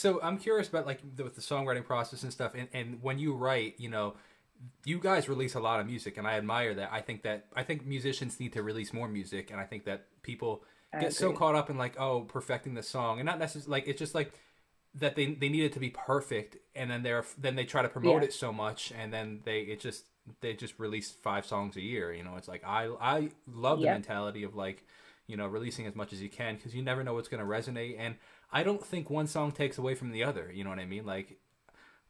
So I'm curious about like with the songwriting process and stuff, and when you write, you know, you guys release a lot of music, and I admire that. I think musicians need to release more music, and I think that people I get so agree. caught up in like, oh, perfecting the song, and not necessarily like it's just like that they need it to be perfect, and then they try to promote Yeah. it so much, and then they just release 5 songs a year. You know, it's like I love the Yep. mentality of like, you know, releasing as much as you can because you never know what's going to resonate, and I don't think one song takes away from the other. You know what I mean? Like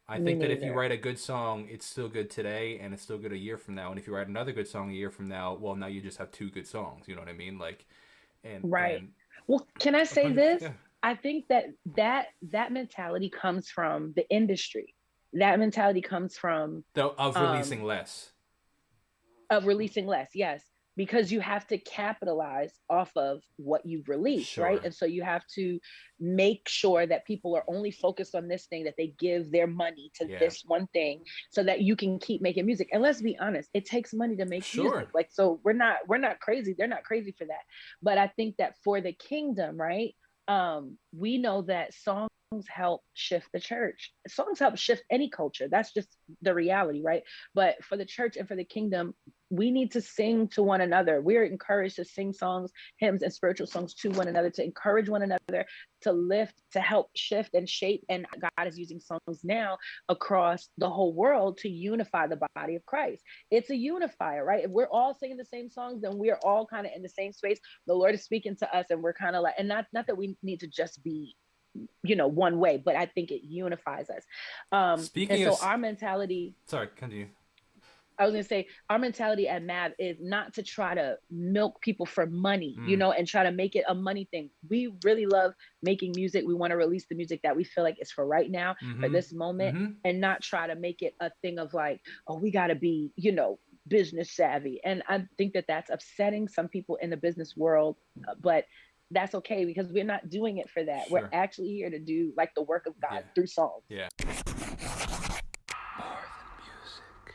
I Me think that if you neither. write a good song, it's still good today and it's still good a year from now. And if you write another good song a year from now, well, now you just have 2 good songs. You know what I mean? Like, Right. and Well, can I say 100, this? yeah, I think that that mentality comes from the industry. That mentality comes from though of releasing um, less. of releasing less, yes, because you have to capitalize off of what you've released, right? Sure. And so you have to make sure that people are only focused on this thing, that they give their money to Yeah. this one thing so that you can keep making music. And let's be honest, it takes money to make music. Sure. Like, so we're not crazy. They're not crazy for that. But I think that for the kingdom, right? We know that songs help shift the church. Songs help shift any culture. That's just the reality, right? But for the church and for the kingdom, we need to sing to one another. We're encouraged to sing songs, hymns, and spiritual songs to one another, to encourage one another, to lift, to help shift and shape. And God is using songs now across the whole world to unify the body of Christ. It's a unifier, right? If we're all singing the same songs, then we're all kind of in the same space. The Lord is speaking to us, and we're kind of like, and not that we need to just be one way, but I think it unifies us. And Speaking of, so our mentality, sorry, continue. I was going to say, our mentality at MAV is not to try to milk people for money, Mm, and try to make it a money thing. We really love making music. We want to release the music that we feel like is for right now, for mm-hmm. this moment, Mm-hmm. and not try to make it a thing of like, oh, we got to be, business savvy. And I think that that's upsetting some people in the business world, but that's okay because we're not doing it for that. We're Sure. actually here to do like the work of God Yeah. through songs. Yeah.